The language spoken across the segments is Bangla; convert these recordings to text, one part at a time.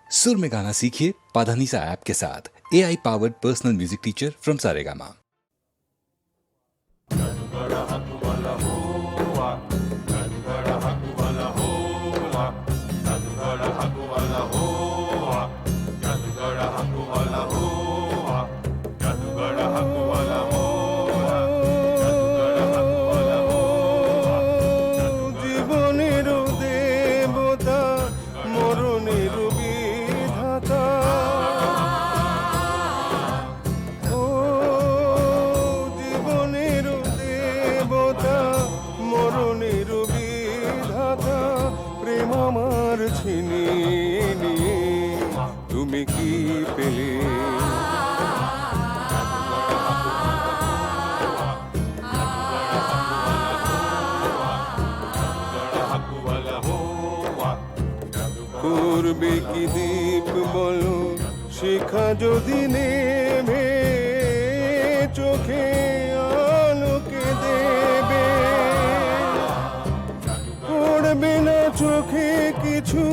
सुर में गाना सीखिए पाधानीसा ऐप के साथ। AI powered personal music teacher from Saregama. তুমি কি পেলে করবে কি দীপ বলো শিখা যদি নেবে চোখে আলোকে দেবে পড়বে না চোখে কিছু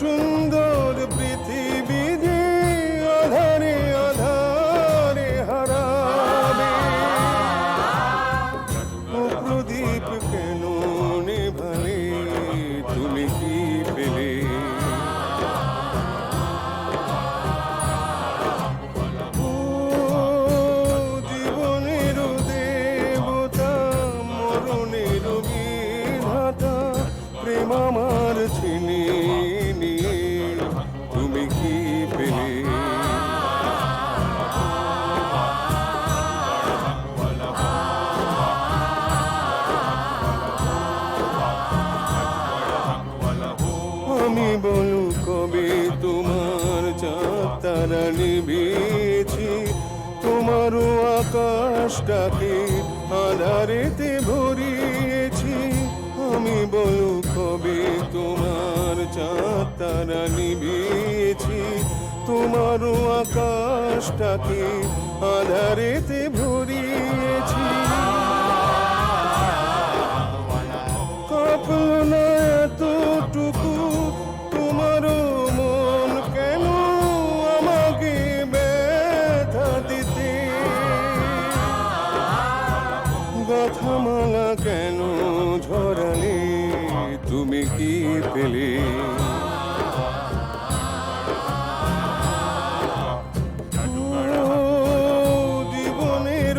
সুন্দর পৃথিবী যে আধারে আধারে হারাবে ও প্রদীপ কেন নেভালে তুমি কি পেলে ও জীবনের দেবতা মরণের বিধাতা প্রেম আমার ছিনিয়ে নিয়ে তুমি কি পেলে আমি বলু কবে তোমার চাঁদ তারা নিবেছি তোমারও আকাশটাকে আধারেতে ভরিয়েছি আমি বলু কবে তোমার চাঁদ তারা নিবেছি তোমারও আকাশটাকে আধারেতে ভরিয়েছি কাঁপল না এতটুকু তোমারও মন কেন আমাকে ব্যথা দিতে গাথামালা কেন ঝরালে তুমি কি পেলে জীবনের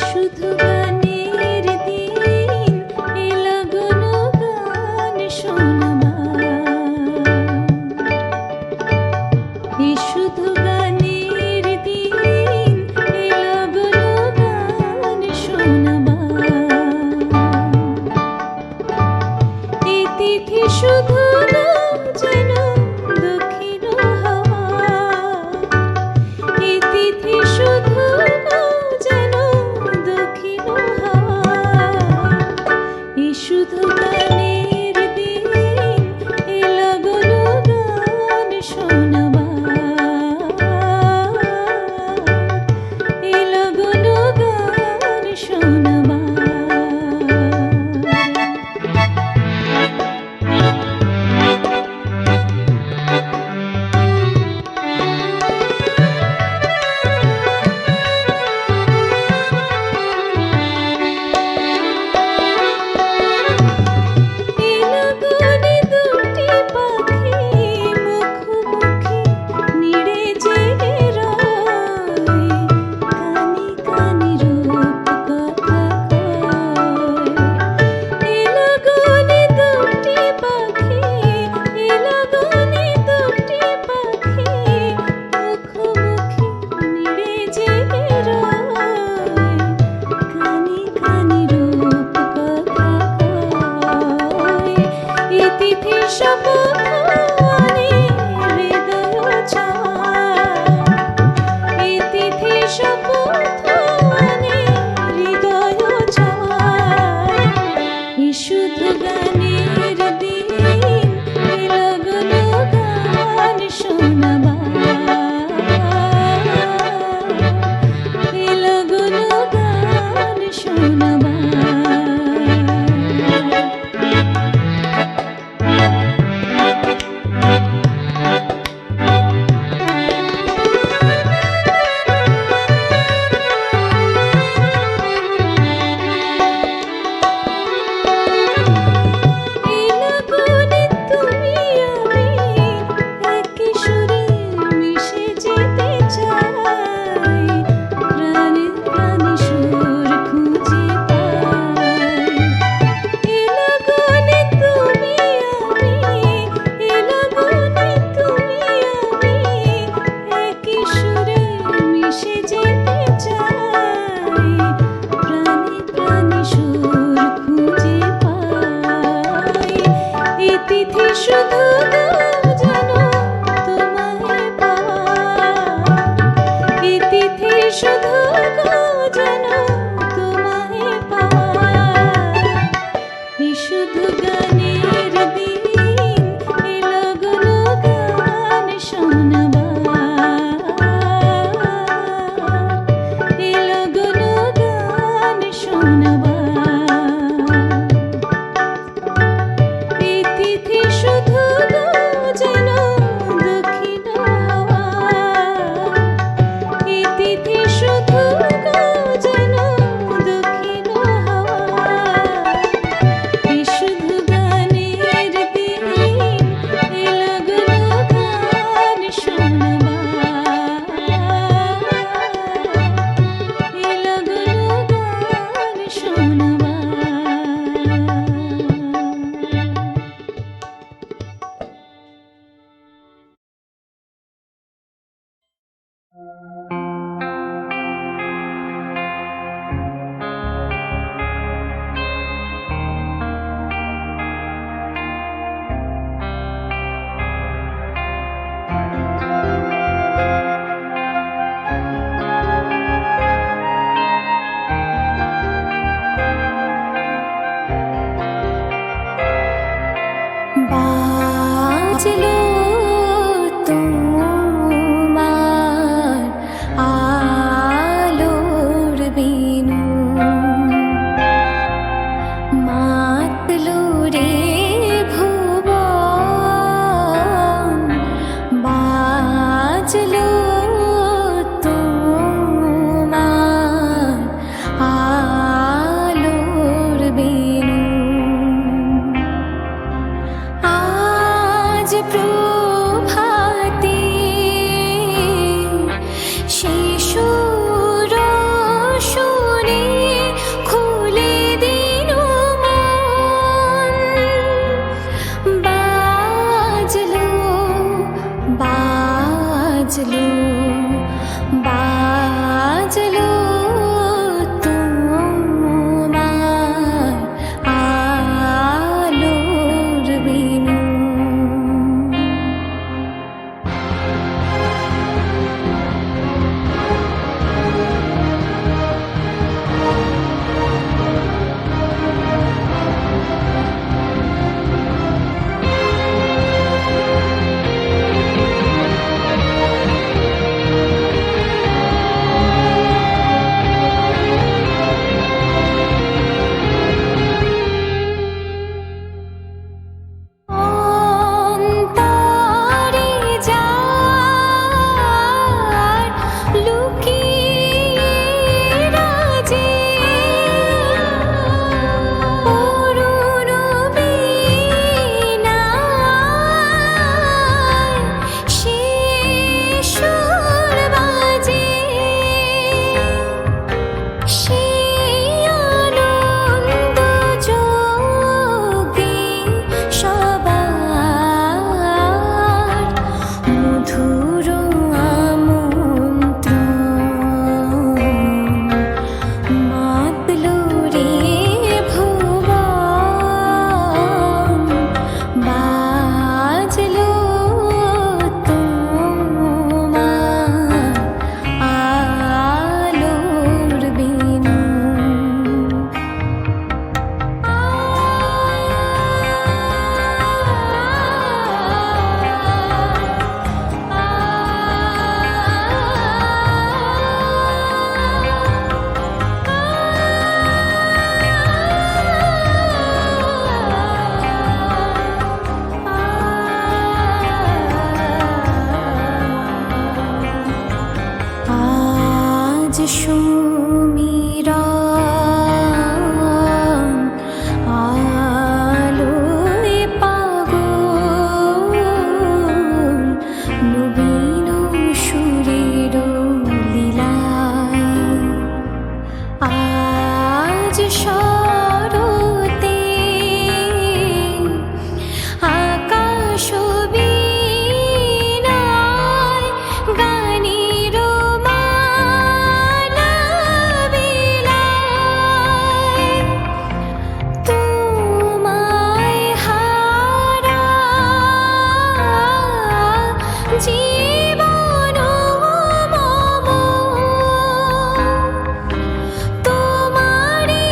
শুধু গানের দিন এ লগন গান শোনাবার এ শুধু গানের দিন এ লগন গান শোনাবার এ তিথি শুধু না যেন দক্ষিণ হাওয়া এ তিথি শুধু না যেন দক্ষিণ আজ শরতে আকাশ বীণায় গানের মালা বিলায় তোমায় হারা জীবন মম তোমারি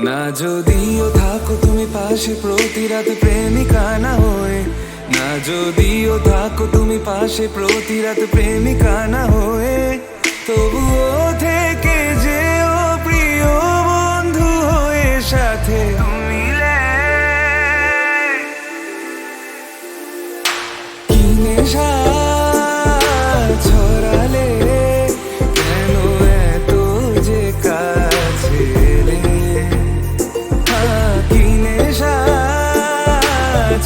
না যদিও থাকো তুমি পাশে প্রতি রাতে প্রেমিকা না হয়ে, না যদিও থাকো তুমি পাশে প্রতি রাতে প্রেমিকা না হয়ে, তবুও থেকে যেও প্রিয় বন্ধু হয়ে সাথে মিলে। কি নেশা ছড়ালে কেন এত যে কাছে এলে, কি নেশা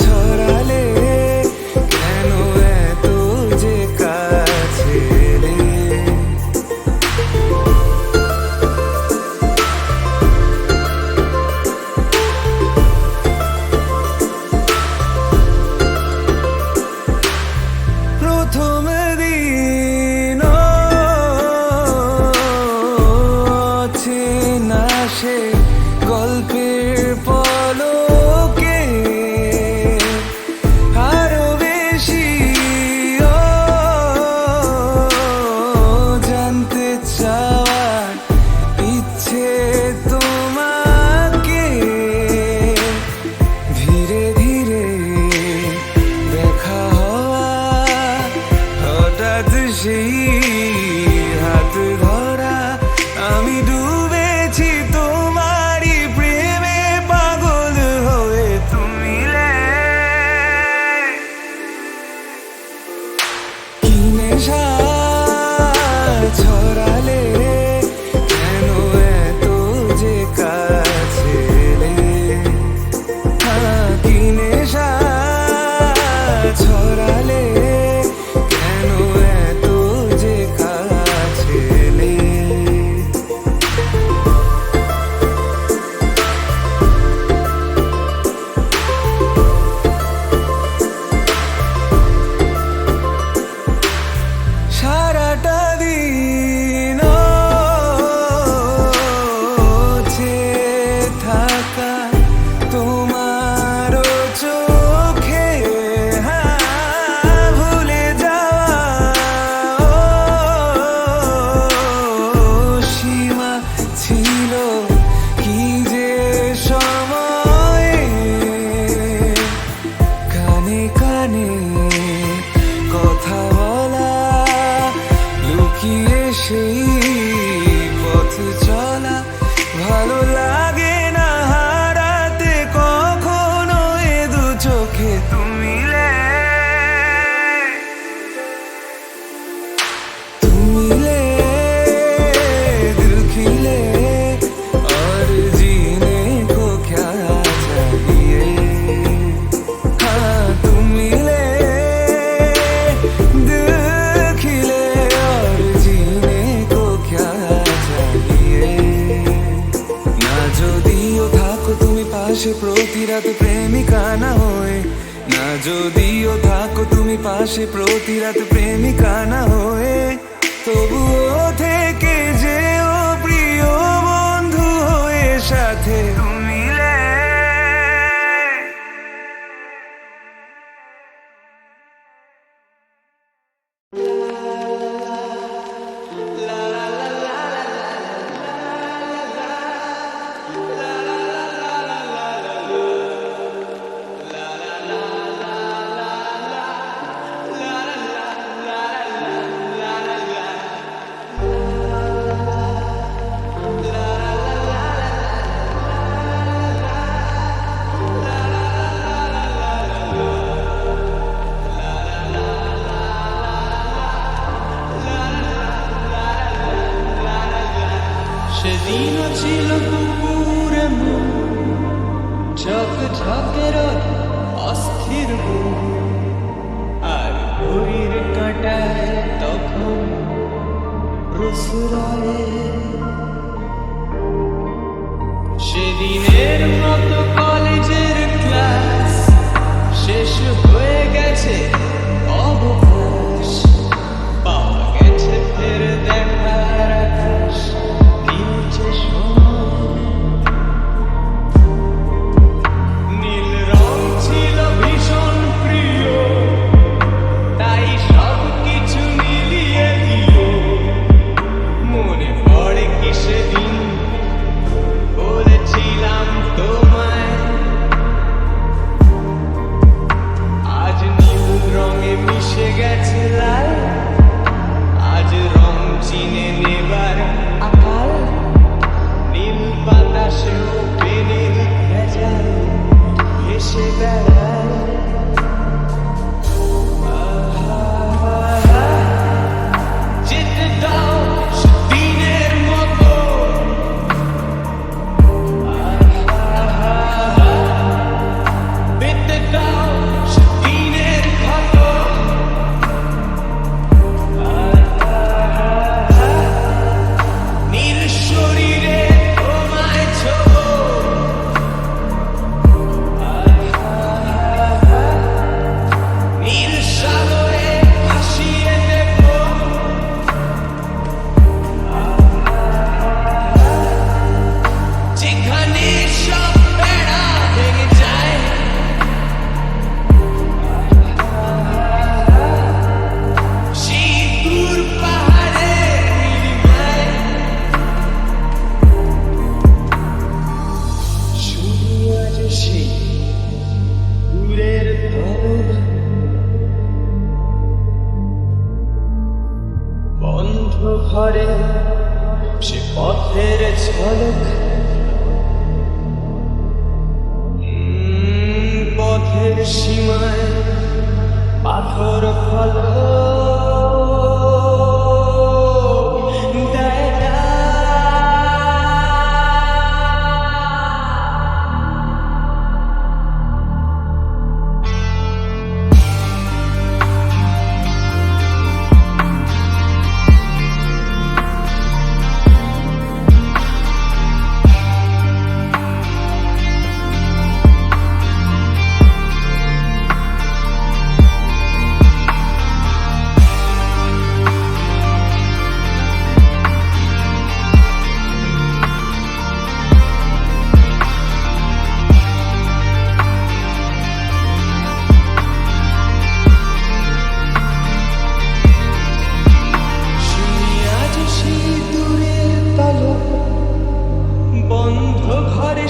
ছড়ালে কেন এত যে কাছে এলে। প্রথম দিন চেনা সে গল্পের পলকে আরো বেশি জানতে চাওয়ার ইচ্ছে তোমাকে, ধীরে ধীরে দেখা হওয়া হঠাৎ সেই হাত ধরা, আমি ডুবেছি তোমারই প্রেমে পাগল হয়ে তুমি কি নেশা ছড়ালে কেন এত যে কাছে এলে, কি নেশা ছড়ালে কেন এত যে কাছে এলে। সারাটা দিন চেয়ে থাকা তোমার চোখে ভুলে যাওয়া সীমা ছিল কি যে সময়ে, কানে কানে কথা বলা, লুকিয়ে সেই পথ চলা, ভালো লাগে না হারাতে কখনো এ দু চোখে তুমি तुमिले दिल खिले और जीने को क्या चाहिए, हाँ तुम मिले दिल खिले और जीने को क्या चाहिए। না যদিও থাকো তুমি পাশে প্রতি রাতে প্রেমিকা না হয়ে, না যদিও থাকো তুমি পাশে প্রতি রাতে প্রেমিকা না হয়ে, তবুও থেকে যেও প্রিয় বন্ধু হয়ে সাথে মিলে। সেদিন ছিল পুকুরে ঝক ঝকের অস্থির আর ঘড়ির কাঁটায় তখন রসুরায়ে। সেদিনের মতো কলেজের ক্লাস শেষ হয়ে গেছে, অবকাশ পাওয়া গেছে ফের দেখার আকাশ, নিচে নীল রং ছিল ভীষণ প্রিয়, তাই সব কিছু মিলিয়ে দিল। মনে পড়ে কি সেদিন বলেছিলাম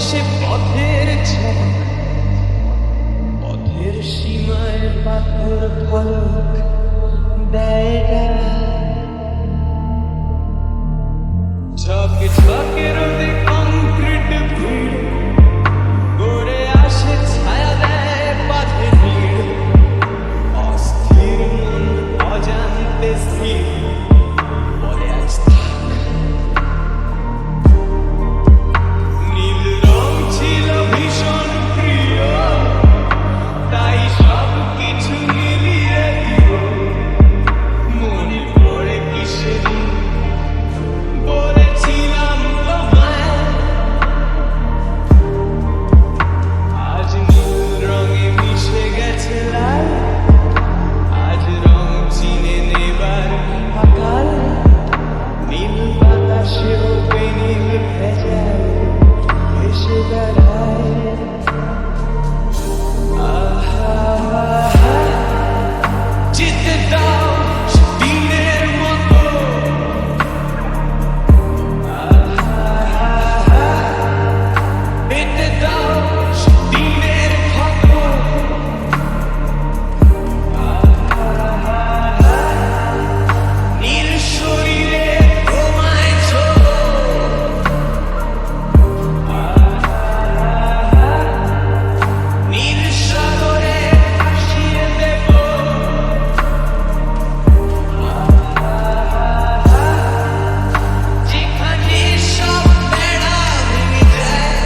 সে পথের ঝলক, পথের সীমায় পাথর ফলক দেয় গায়ে। ঝকে ঝকে রোদে কংক্রিট ভিড় গড়ে আসে, ছায়া দেয় বাঁধে ভিড়। অস্থির মন অজান্তে স্থির বলে আজ থাক। নীল রং ছিল ভীষণ প্রিয়, তাই সব কিছু মিলিয়ে দিল। মনে পড়ে কিসের বলেছিলাম তোমায়, আজ নীল রঙে মিশে গেছে লাল। আজ রং চিনে নেবার আকাল, নীল বাতাসেও বেনীল ভেজাল ভেসে বেড়ায়। আহা যেতে দাও সে দিনের মতো, পেতে দাও সে দিনের ক্ষত। নীল শরীরে তোমায় ছোঁয়, নীল সাগরে ভাসিয়ে দেব। যেখানে সব বেড়া ভেঙে যায়,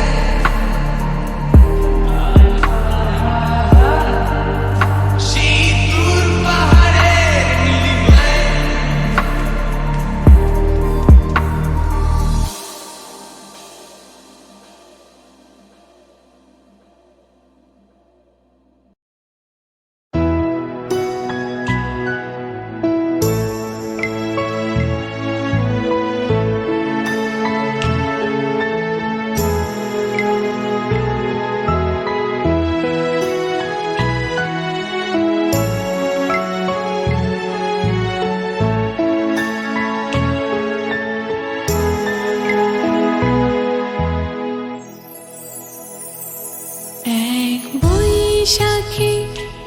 সেই দূর পাহাড়ের নীলিমায়। এক বৈশাখে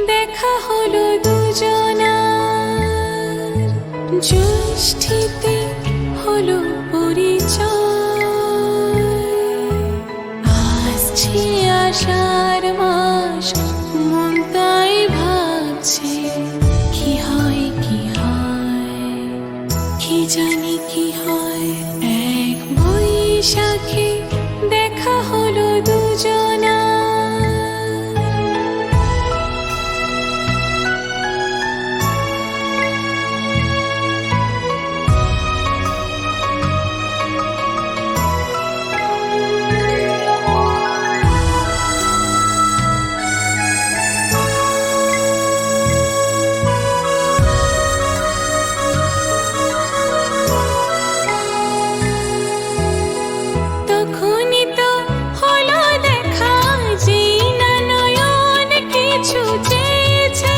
দেখা হলো দুজনার, জ্যৈষ্ঠীতে হলো পরিচয়। আসছে আষাঢ় মাস, মন তাই ভাবছে কি হয় কি হয়, কি জানি কি হয়। এক বৈশাখে দেখা হলো দুজনার, তখনই তো হলো দেখা, যেই না নয়ন কিছু চেয়েছে।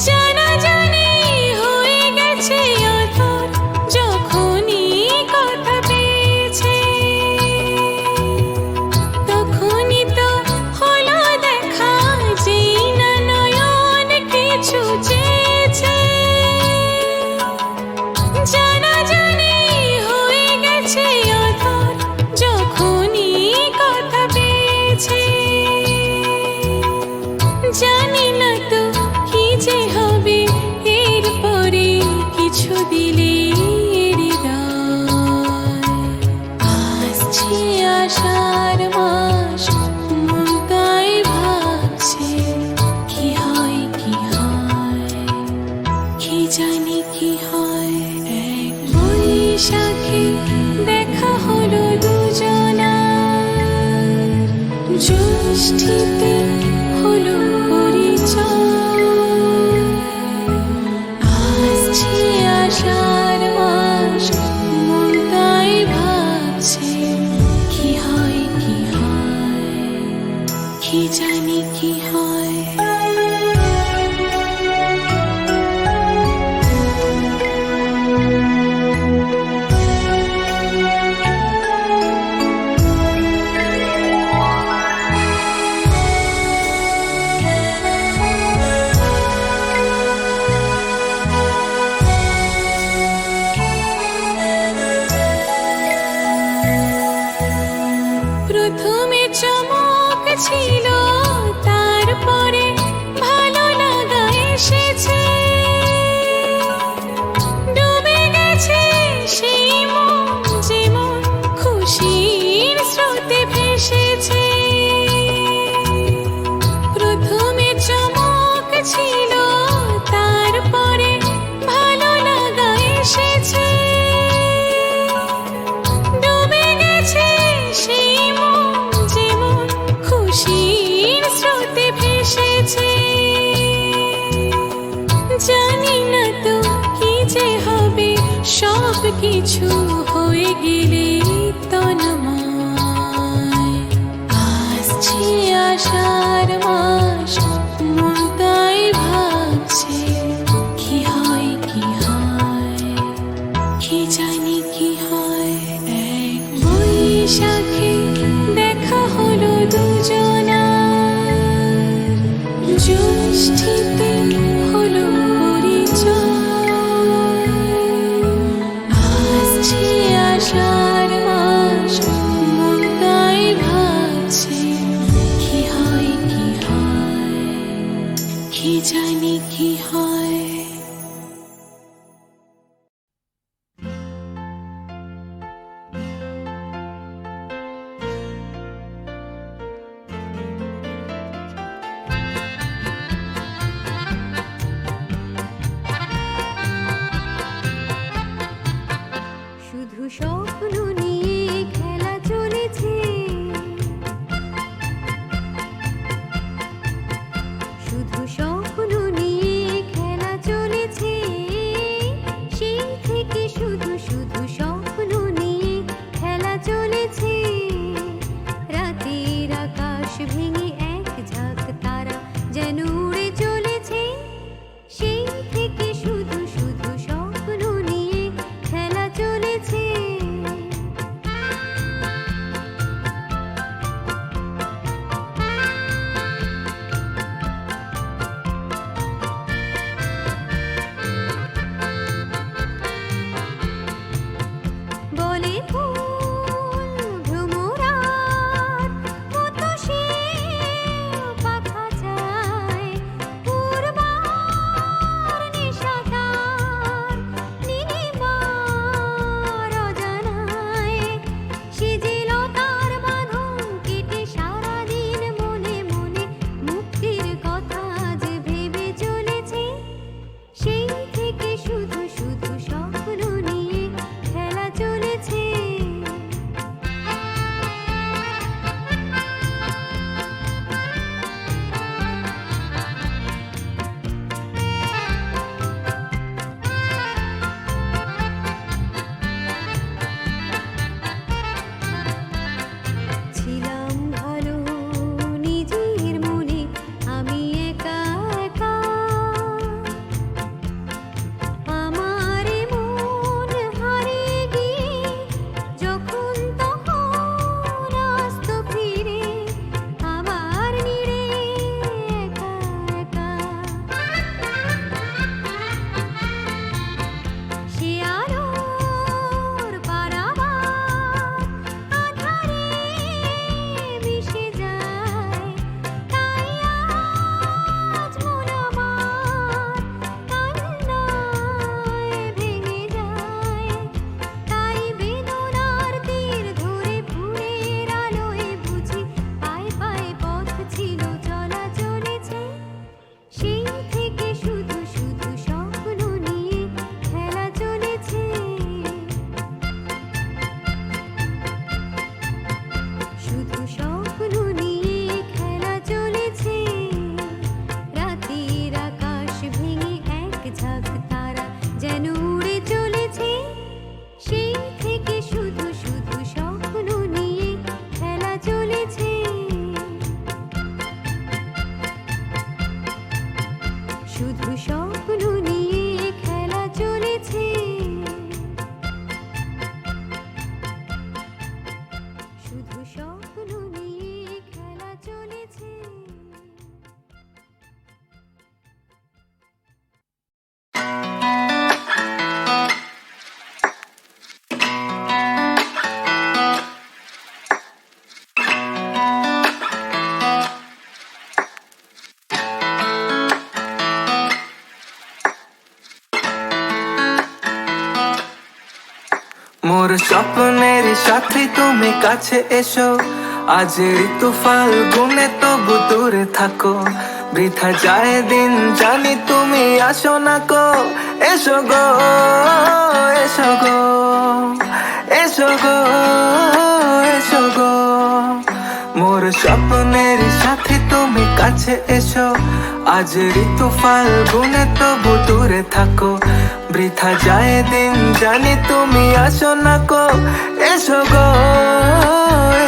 জানাজানি হয়ে গেছে অধর, যখনই কথা পেয়েছে। তখনই তো হলো দেখা, যেই না নয়ন কিছু চেয়েছে। জানাজানি হয়ে গেছে অধর, যখনই কথা পেয়েছে। জানি না তো কি যে হবে এরপরে, কিছু দিলে হৃদয়। আসছে আষাঢ় মাস, মন তাই ভাবছে কি হয় কি হয়, কি জানি কি হয়। এক বৈশাখে দেখা হলো দুজনার, জ্যৈষ্ঠীতে হলো পরিচয়। আসছে আষাঢ় মাস, মন তাই ভাবছে কি হয় কি হয়, কি জানি কি হয়। প্রথমে চমক ছিল, তারপরে ভালো লাগা এসেছে। ডুবে গেছে সেই মন, যেমন খুশির স্রোতে ভেসেছে। প্রথমে চমক ছিল, তারপরে ভালো লাগা এসেছে। ডুবে গেছে সেই মন, যেমন খুশির স্রোতে ভেসেছে। জানি না তো কি যে হবে, সব কিছু হয়ে গেলে তন্ময়। আসছে আষাঢ় মাস, মন তাই ভাবছে কি হয় কি হয়, কি জানি কি হয়। এক বৈশাখে দেখা হলো দুজনার, জ্যৈষ্ঠীতে হলো পরিচয়। আসছে আষাঢ় মাস, মন তাই ভাবছে কি হয় কি হয়, কি জানি কি হয়। শুধু স্বপ্ন নিয়ে খেলা চলেছে, শুধু স্বপ্ন নিয়ে খেলা চলেছে। সেই থেকে শুধু শুধু স্বপ্ন নিয়ে খেলা চলেছে। রাতের আকাশ ভেঙে এক ঝাঁক তারা যেন উড়ে চলেছে। সেই থেকে শুধু শুধু স্বপ্ন নিয়ে খেলা চলেছে। বলে ফুল ভ্রমরার মতো সে পাখা চায়, পূর্বার নিশাটার নীলিমার অজানায়। সে যে লতার বাঁধন কেটে সারাদিন মনে মনে মুক্তির কথা যে ভেবে চলেছে। সেই থেকে শুধু শুধু স্বপ্ন নিয়ে খেলা চলেছে। ছিলাম ভালো নিজের মনে, আমি একা একা। আমার মন হারিয়ে গিয়ে যখন তখন আসতো ফিরে আমার নিড়ে একা একা। সে আলোর পারাবার আধারে মিশে যায়, তাই আজ মন আমার কান্নায় ভেঙে যায়। তাই বেদনার তীর ধরে ফুলের আলোয় বুঝি পায়ে পায়ে পথ ছিল চলা চলেছে। সেই থেকে শুধু শুধু স্বপ্ন নিয়ে খেলা চলেছে। শুধু স্বপ্ন নিয়ে খেলা চলেছে। রাতের আকাশ ভেঙে এক ঝাঁক তারা যেন উড়ে চলেছে। সেই থেকে শুধু শুধু স্বপ্ন নিয়ে খেলা চলেছে। শুধু স্বপ্ন নিয়ে খেলা চলেছে। শুধু স্বপ্ন নিয়ে খেলা চলেছে। মোর স্বপ্নের সাথী তুমি কাছে এসো, আজ ঋতু ফাল্গুনে তবু দূরে থাকো, বৃথা যায় দিন জানি তুমি আসো না গো, এসো গো এসো গো এসো গো এসো গো, মোর স্বপ্নের সাথী তুমি কাছে এসো, আজ ঋতু ফাল্গুনে তবু দূরে থাকো, বৃথা যায় দিন জানি তুমি আসো না গো, এসো গো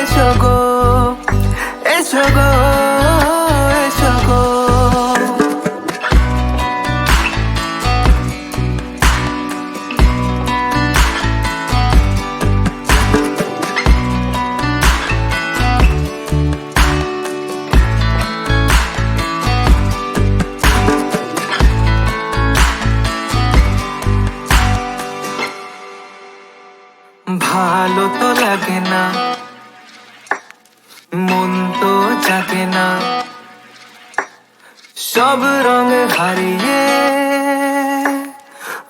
এসো গো এসো গো এসো গো। ভালো তো লাগে না, মন তো জাগে না, সব রঙ হারিয়ে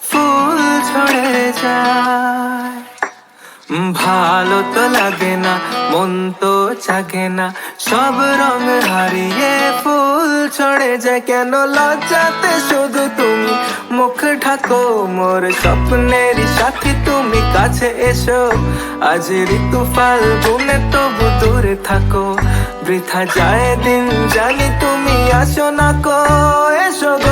ফুল ছড়ে যায়। ভালো তো লাগে না, মন তো জাগে না, সব রঙ হারিয়ে ফুল ছড়ে যায়, কেন লজ্জাতে শুধু তুমি মুখ ঢাকো, মোর স্বপ্নের সাথী তুমি কাছে এসো, আজ ঋতু ফাল্গুনে তবু দূরে থাকো, বৃথা যায় দিন জানি তুমি আসো না গো, এসো গো